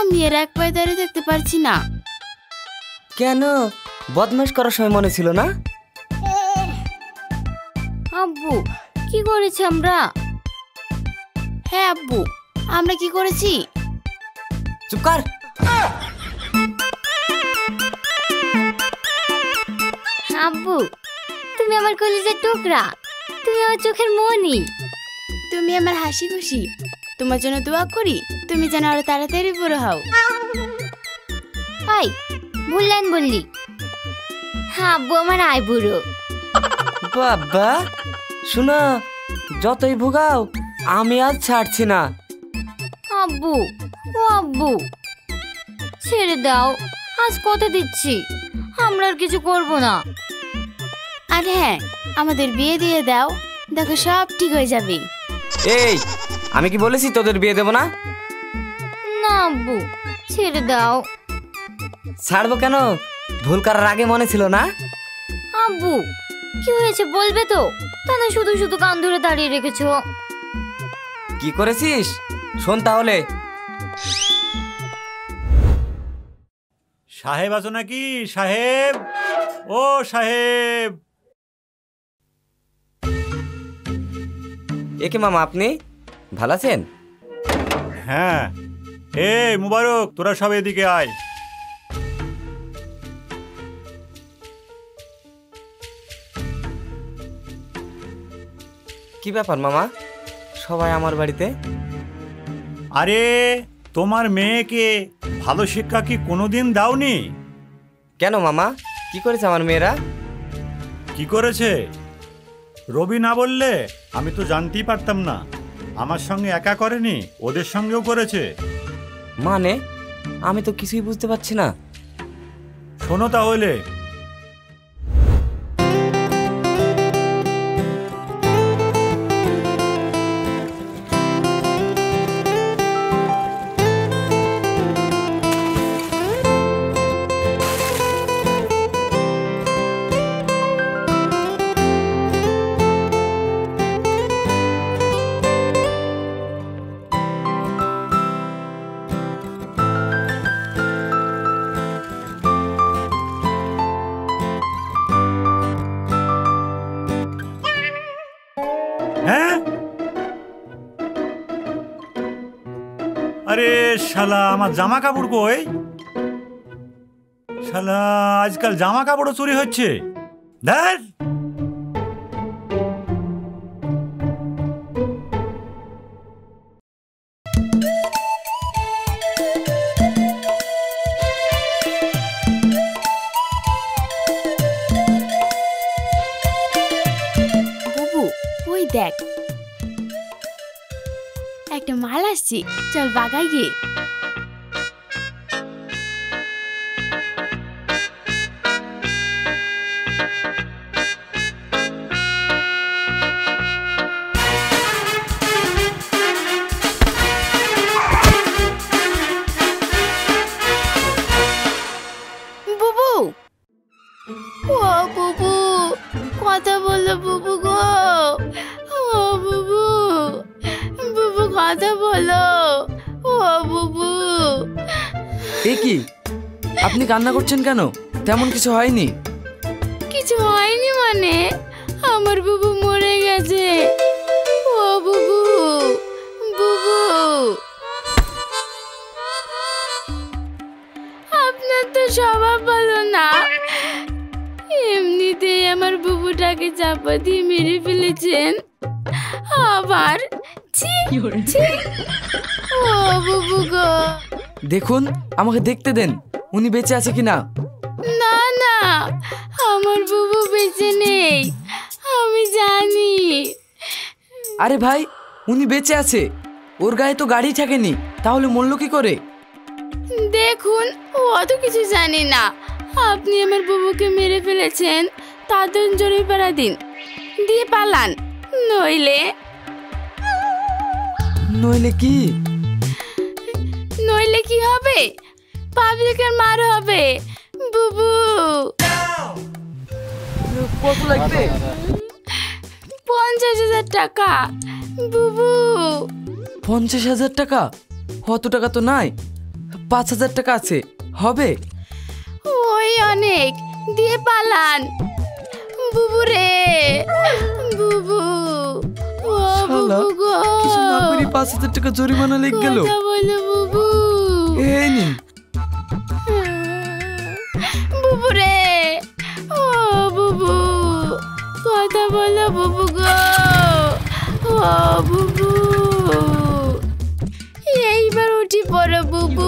আমি এর এক পায়ে দাঁড়িয়ে দেখতে পারছি না। কেন, বদমাশ করার সময় মনে ছিল না? আব্বু কি করেছি আমরা? হ্যাঁ আব্বু, আমরা কি করেছি? চুপ কর। আব্বু, তুমি আমার কলিজার টুকরা, তুমি আমার চোখের মনি, তুমি আমার হাসি খুশি। তোমার জন্য দোয়া করি তুমি যেন আরো তাড়াতাড়ি বড় হও। আই বললেন বললি, হ্যাঁ আব্বু আমার আয় বুড়ো। বাবা শোনো, যতই ভোগাও আমি আজ ছাড়ছি না। আব্বু, ও আব্বু ছেড়ে দাও, আজ কথা দিচ্ছি আমরা আর কিছু করব না। আর হ্যাঁ, আমাদের বিয়ে দিয়ে দাও, দেখো সব ঠিক হয়ে যাবে। এই, আমি কি বলেছি তোদের বিয়ে দেব না? না আব্বু, ছেড়ে দাও। ছাড়বো কেন? ভুল করার আগে মনে ছিল না? আব্বু কি হয়েছে বলবে তো? তাহলে শুধু শুধু কান ধরে দাঁড়িয়ে রেখেছো। কি করেছিস শোন তাহলে। সাহেব আছো নাকি? সাহেব, ও সাহেব। একে মামা, আপনি ভালো আছেন? হ্যাঁ, এই মুবারক, তোরা সব এদিকে আয়। কি ব্যাপার মামা, সবাই আমার বাড়িতে? আরে তোমার মেয়েকে ভালো শিক্ষা কি কোনোদিন দাওনি? কেন মামা, কি করেছে আমার মেয়েরা? কি করেছে রবি না বললে আমি তো জানতেই পারতাম না। আমার সঙ্গে একা করেনি, ওদের সঙ্গেও করেছে। মানে আমি তো কিছুই বুঝতে পারছি না। শোনো তাহলে, হ্যাঁ, আরে শালা আমার জামা কাপড় কই? শালা আজকাল জামা কাপড়ও চুরি হচ্ছে। দেখ, বুবু ওই দেখ, একটা মাল আসছে, চল বাগাই গে। বুবু, ও বুবু কথা বলো বুবু গো। ও বুবু, বুবু কথা বলো। ও বুবু। এ কি, আপনি কান্না করছেন কেন? তেমন কিছু হয়নি। কিছু হয়নি মানে? আমার বুবু মরে গেছে। ও বুবু, বুবু আপনার তো স্বভাব ভালো না, এমনিতেই আমার বুবুটাকে চাপা দিয়ে মেরে ফেলেছেন, আবার ছি ছি। ও বুবু গো। দেখুন, আমাকে দেখতে দেন উনি বেঁচে আছে কিনা। না না, আমার বুবু বেঁচে নেই, আমি জানি। আরে ভাই, উনি বেঁচে আছে, ওর গায়ে তো গাড়ি থাকেনি, তাহলে মরল কি করে? দেখুন, ও অত কিছু জানি না। আপনি আমার বুবুকে মেরে ফেলেছেন, তার জন্য জরিমানা দিন, দিয়ে পালান, নইলে নইলে কি? নইলে কি হবে? পাবলিকের মার হবে। বুবু, কত লাগবে? 50,000 টাকা। বুবু, 50,000 টাকা? অত টাকা তো নাই, 5,000 টাকা আছে, হবে? ওই অনেক, দিয়ে পালান। বুবু রে, বুবু, ও শালা, বুবু গো, কিছু না করি 5,000 টাকা জরিমানা লেগে গেল। কথা বলো বুবু। এই নিন। বুবু রে, ও বুবু, কথা বলো বুবু গো, ও বুবু, এইবার উঠি পড়ো বুবু।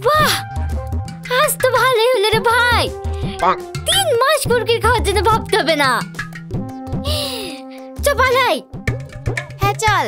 বাহ, আজ তো ভালোই হলো রে ভাই। 3 মাস কুরকুর খাওয়ার জন্য ভাবতে হবে না। চল পালাই। হ্যাঁ চল।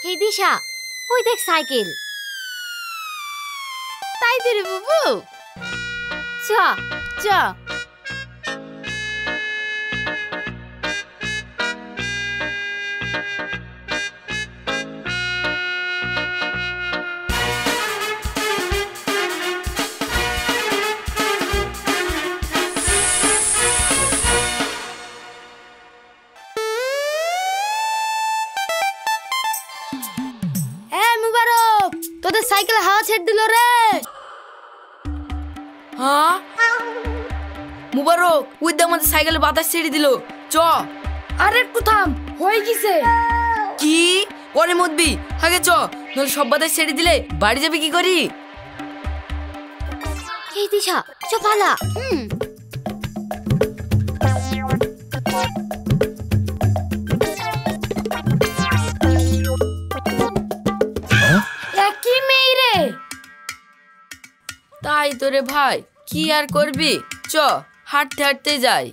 হে দিশা, ওই দেখ সাইকেল। তাই তো রে বুবু, চ চ। মুবারক, তোদের সাইকেলে হাওয়া ছেড়ে দিল রে। হ্যাঁ মুবারক, ওই দে আমাদের সাইকেলে বাতাস ছেড়ে দিল। চ। আরে একটু থাম, হয়ে গেছে। কি পরে মতবি, আগে চ, নইলে সব বাতাস ছেড়ে দিলে বাড়ি যাবে কি করি? এই দিশা, চ পালা। কি মেয়ে রে? তাই তো রে ভাই, কি আর করবি, চ হাঁটতে হাঁটতে যাই।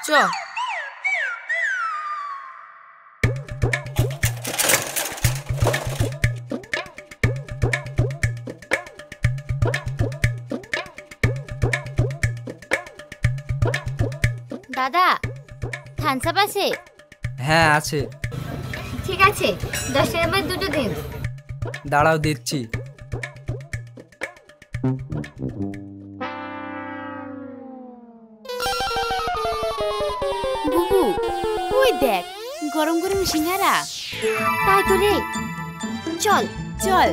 চ। দাদা, থামস আপ আছে? হ্যাঁ আছে। ঠিক আছে, 10 টাকা করে দুটো দিন। দাঁড়াও দিচ্ছি। বুবু, ওই দেখ গরম গরম সিঙ্গারা। তাই তো রে, চল চল।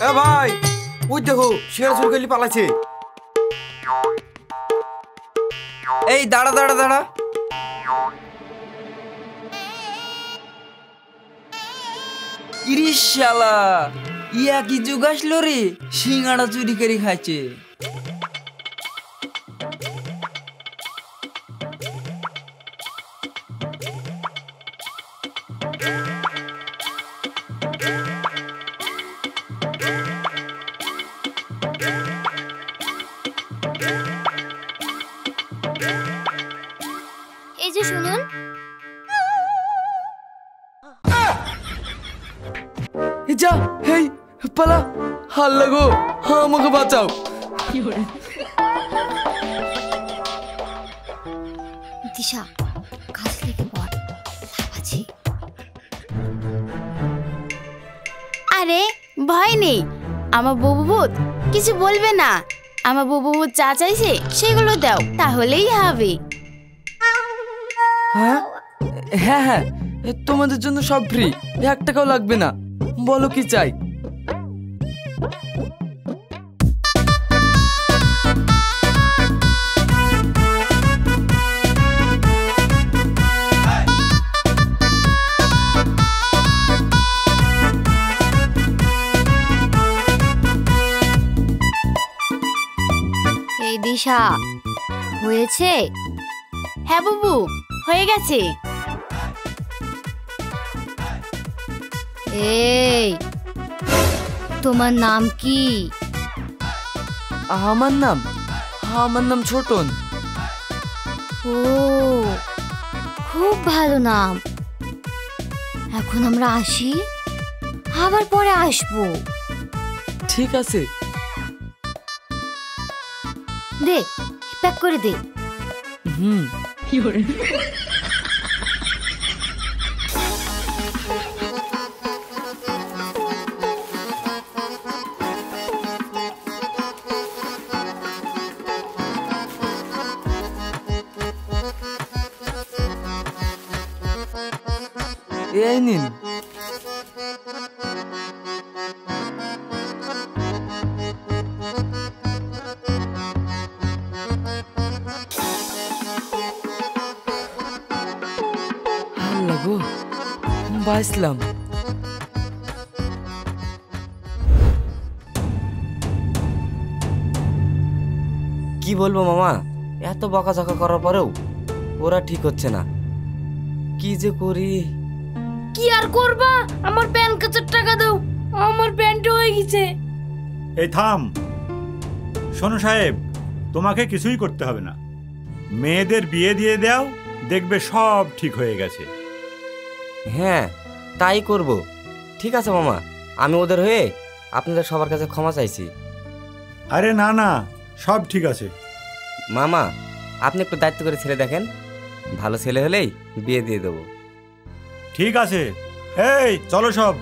এ ভাই, ওই দেখো শেয়ার চুরি করলি পালাইছে। এই দাঁড়া দাঁড়া দাঁড়া। ইরিশ শালা, ইয়া কি যুগ আসলো রে, সিঙ্গাড়া চুরি করে খাইছে। এই যে শুনুন। যা, হেই পালা, হাল লাগো, আমাকে বাঁচাও। দিশা, কাছ থেকে পড়, লাফাচ্ছি। আরে ভয় নেই, আমার বুবু ভূত কিছু বলবে না। আমার বুবু ভূত যা চাইছে সেগুলো দাও, তাহলেই হবে। হ্যাঁ হ্যাঁ হ্যাঁ, তোমাদের জন্য সব ফ্রি, 1 টাকাও লাগবে না। বলো কি চাই? এই দিশা, হয়েছে? হ্যাঁ বুবু, হয়ে গেছে। এই, তোমার নাম কি? আমার নাম ছোটন। ও, খুব ভালো নাম। এখন আমরা আসি, আবার পরে আসবো। ঠিক আছে। দে, প্যাক করে দে। হুম। এই নিন। আল্লাহ গো, বাঁচলাম। কি বলবো মামা, এত বকাঝকা করার পরেও ওরা ঠিক হচ্ছে না। কি যে করি। কি আর করবা, আমার প্যান কার্ডের টাকা দাও, আমার প্যান্টও হয়ে গেছে। এই থাম। শোনো সাহেব, তোমাকে কিছুই করতে হবে না। মেয়েদের বিয়ে দিয়ে দাও, দেখবে সব ঠিক হয়ে গেছে। হ্যাঁ, তাই করব। ঠিক আছে মামা, আমি ওদের হয়ে আপনাদের সবার কাছে ক্ষমা চাইছি। আরে না না, সব ঠিক আছে। মামা, আপনি একটু দায়িত্ব করে ছেলে দেখেন, ভালো ছেলে হলেই বিয়ে দিয়ে দেবো। ঠিক আছে, এই চলো সব।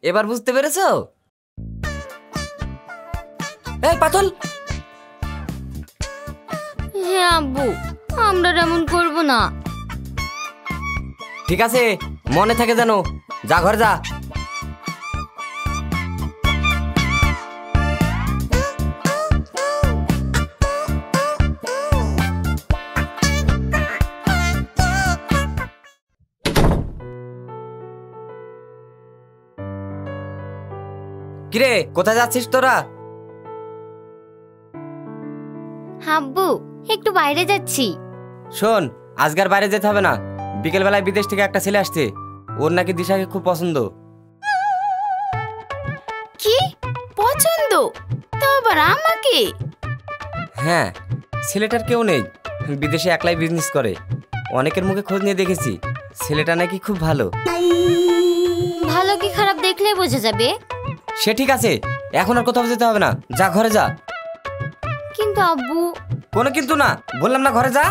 এবার বুঝতে পেরেছো? এই পাতল। হ্যাঁ আব্বু, আমরা এমন করব না। ঠিক আছে, মনে থাকে যেন। যা, ঘর যা। কিরে, কোথায় যাচ্ছিস তোরা? আব্বু, একটু বাইরে যাচ্ছি। শোন, আজকার বাইরে যেতে হবে না। বিকেল বেলায় বিদেশ থেকে একটা ছেলে আসছে, ওর নাকি দিশাকে খুব পছন্দ। কি পছন্দ? তো আবার আমাকে? হ্যাঁ, ছেলেটার কেউ নেই, বিদেশে একলাই বিজনেস করে। অনেকের মুখে খোঁজ নিয়ে দেখেছি, ছেলেটা নাকি খুব ভালো। ভালো কি খারাপ দেখলে বোঝা যাবে। সে ঠিক আছে, এখন আর কোথাও যেতে হবে না। যা, ঘরে যা। কিন্তু আব্বু। কোনো কিন্তু না, বললাম না ঘরে যা।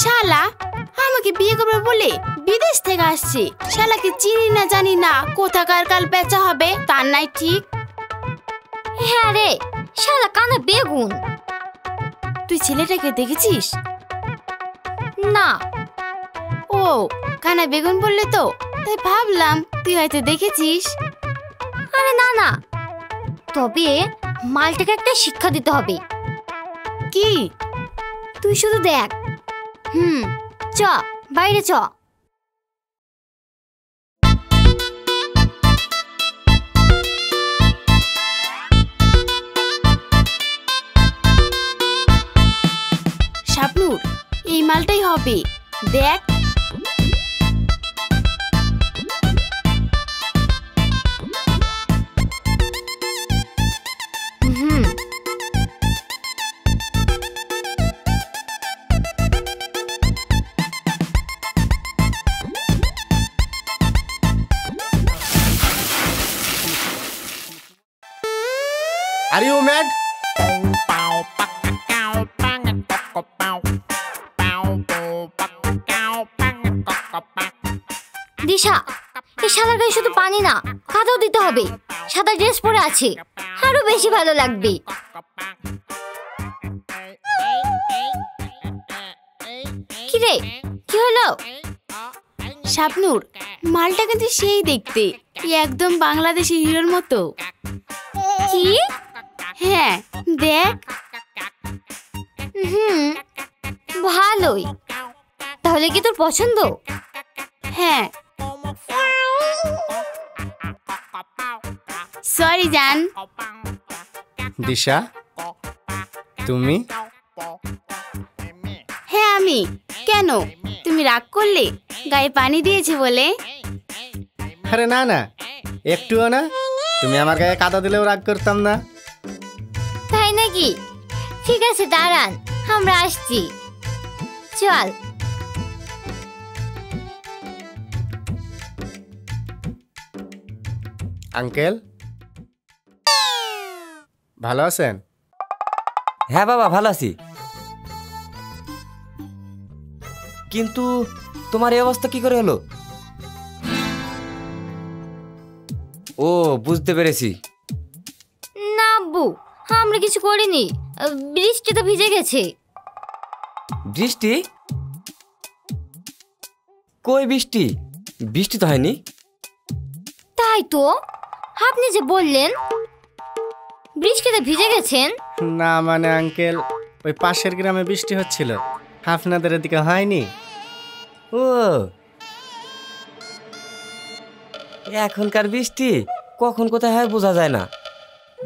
শালা আমাকে বিয়ে করবে বলে বিদেশ থেকে আসছে। শালাকে চিনি না জানি না, কোথাকার কাল বেচা হবে তার নাই ঠিক। হ্যাঁ রে, শালা কানা বেগুন। তুই ছেলেটাকে দেখেছিস? না। ও, কানা বেগুন বললে তো, তাই ভাবলাম তুই হয়তো দেখেছিস। আরে না না, তবে মালটাকে একটা শিক্ষা দিতে হবে। কি? তুই শুধু দেখ। চ, বাইরে চ। শাবনূর, এই মালটাই হবে, দেখ। Are you mad? দিশা, এই শালার গায়ে শুধু পানি না, কাদাও দিতে হবে। সাদা ড্রেস পরে আছে, আরো বেশি ভালো লাগবে। কি রে, কি হলো? শাবনূর, মালটা কিন্তু সেই দেখতে, একদম বাংলাদেশি হিরোর মতো। কি? হ্যাঁ, দেখ। ভালোই। তাহলে কি তোর পছন্দ? হ্যাঁ। সরি জান। দিশা, তুমি? হ্যাঁ আমি। কেন, তুমি রাগ করলে গায়ে পানি দিয়েছি বলে? আরে না না, একটুও না। তুমি আমার গায়ে কাদা দিলেও রাগ করতাম না। তাই নাকি? ঠিক আছে দাঁড়ান, আমরা আসছি। চল। আঙ্কেল, ভালো আছেন? হ্যাঁ বাবা, ভালো আছি। কিন্তু তোমার এই অবস্থা কি করে হলো? ও, বুঝতে পেরেছি। না আব্বু, আমরা কিছু করিনি। বৃষ্টি তো ভিজে গেছে। বৃষ্টি? কই বৃষ্টি? বৃষ্টি তো হয়নি। তাই তো, আপনি যে বললেন বৃষ্টিতে ভিজে গেছেন। না মানে আঙ্কেল, ওই পাশের গ্রামে বৃষ্টি হচ্ছিল, আপনাদের এদিকে হয়নি। ও, এখনকার বৃষ্টি কখন কোথায় হয় বোঝা যায় না।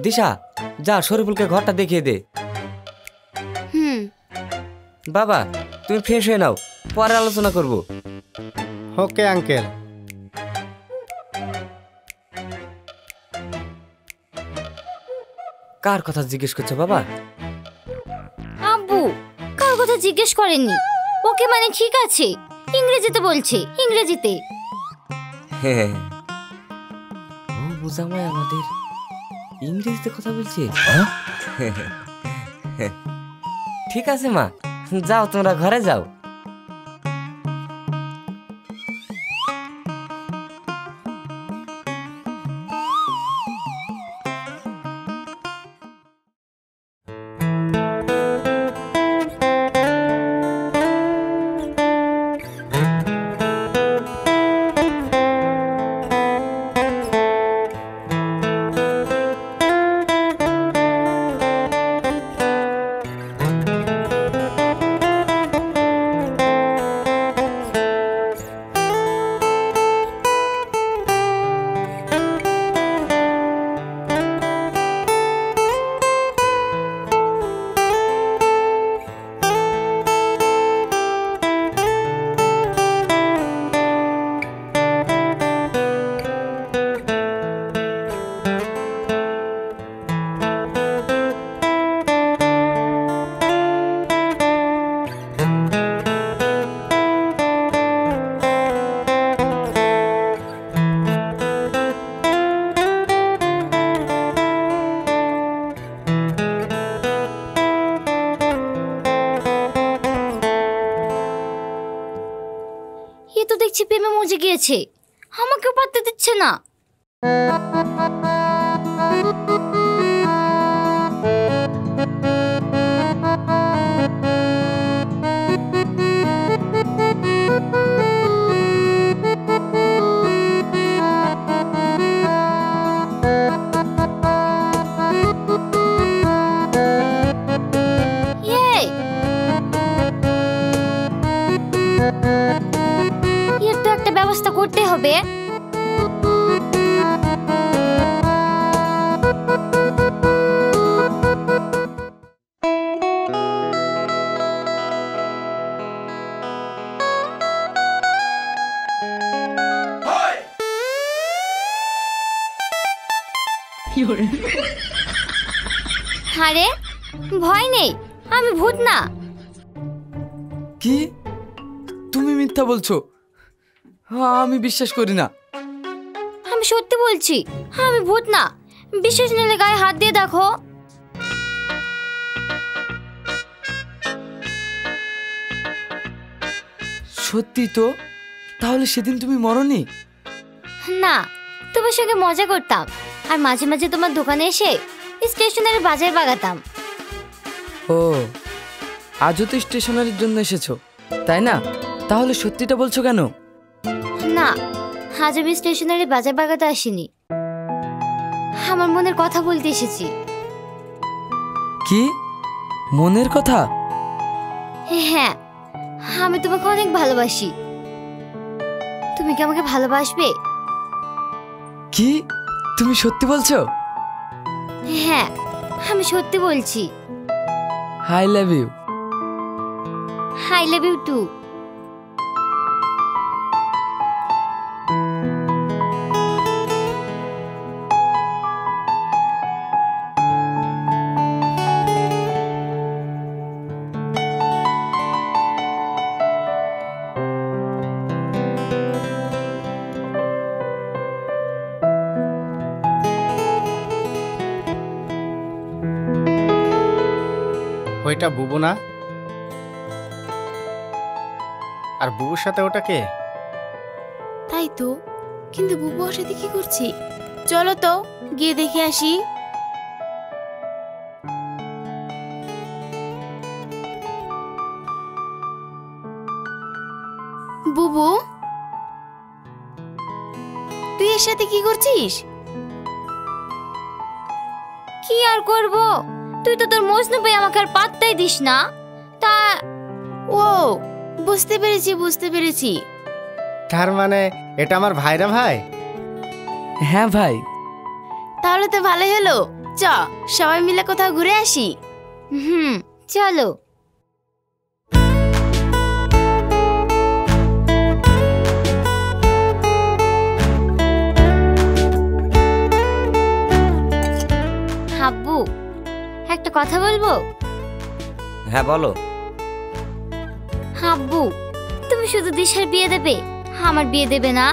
দিশা, যা শরীফুলকে ঘরটা দেখিয়ে দে। হুম। বাবা, তুমি ফ্রেশ হয়ে নাও, পরে আলোচনা করব। Okay uncle. কার কথা জিজ্ঞেস করছো বাবা? আব্বু, কার কথা জিজ্ঞেস করেননি। ওকে মানে ঠিক আছে, ইংরেজিতে বলছে, ইংরেজিতে। হ্যাঁ, ও বুঝামায় আমাদের ইংরেজিতে কথা বলছে। ঠিক আছে মা, যাও তোমরা ঘরে যাও। দেখছি প্রেমে মজে গিয়েছে, আমাকেও পাত্তা দিচ্ছে না। এর তো একটা ব্যবস্থা করতে হবে। আরে ভয় নেই, আমি ভূত না। কি? তুমি মিথ্যা বলছো? আমি বিশ্বাস করি না। আমি সত্যি বলছি, আমি ভূত না। বিশ্বাস নিলে গায়ে হাত দিয়ে দেখো। সত্যি তো? তাহলে সেদিন তুমি মরনি? না, তোমার সঙ্গে মজা করতাম আর মাঝে মাঝে তোমার দোকানে এসে স্টেশনারি বাজার বাগাতাম। ও, আজও তো স্টেশনারির জন্য এসেছো, তাই না? তাহলে সত্যিটা বলছো কেন? না, আজ আমি স্টেশনারি বাজার বাগাতে আসিনি, আমার মনের কথা বলতে এসেছি। কি মনের কথা? হ্যাঁ, আমি তোমাকে অনেক ভালোবাসি। তুমি কি আমাকে ভালোবাসবে? কি তুমি সত্যি বলছো? হ্যাঁ, আমি সত্যি বলছি। I love you. I love you too. ওইটা বুবু না? আর বুবুর সাথে ওটা কে? তাই তো, কিন্তু বুবু ওর সাথে কি করছে? চলো তো গিয়ে দেখে আসি। বুবু, তুই এর সাথে কি করছিস? কি আর করব? তুই তো তোর মজনু পেয়ে আমাকে আর পাত্তাই দিস না। তা ও, বুঝতে পেরেছি বুঝতে পেরেছি। তার মানে এটা আমার ভাইরা ভাই? হ্যাঁ ভাই। তাহলে তো ভালোই হলো। চ সবাই মিলে কোথাও ঘুরে আসি। চলো। আব্বু, একটা কথা বলবো? হ্যাঁ বলো। আব্বু, তুমি শুধু দিশার বিয়ে দেবে, আমার বিয়ে দেবে না?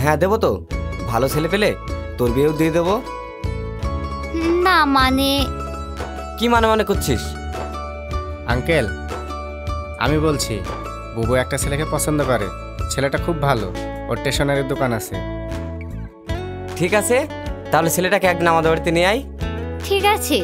হ্যাঁ দেবো তো, ভালো ছেলে পেলে তোর বিয়েও দিয়ে দেবো। না মানে। কি মানে মানে করছিস? আঙ্কেল, আমি বলছি বুবু একটা ছেলেকে পছন্দ করে। ছেলেটা খুব ভালো, ওর স্টেশনারির দোকান আছে। ঠিক আছে, তাহলে ছেলেটাকে একদিন আমাদের বাড়িতে নিয়ে আয়। ঠিক আছে।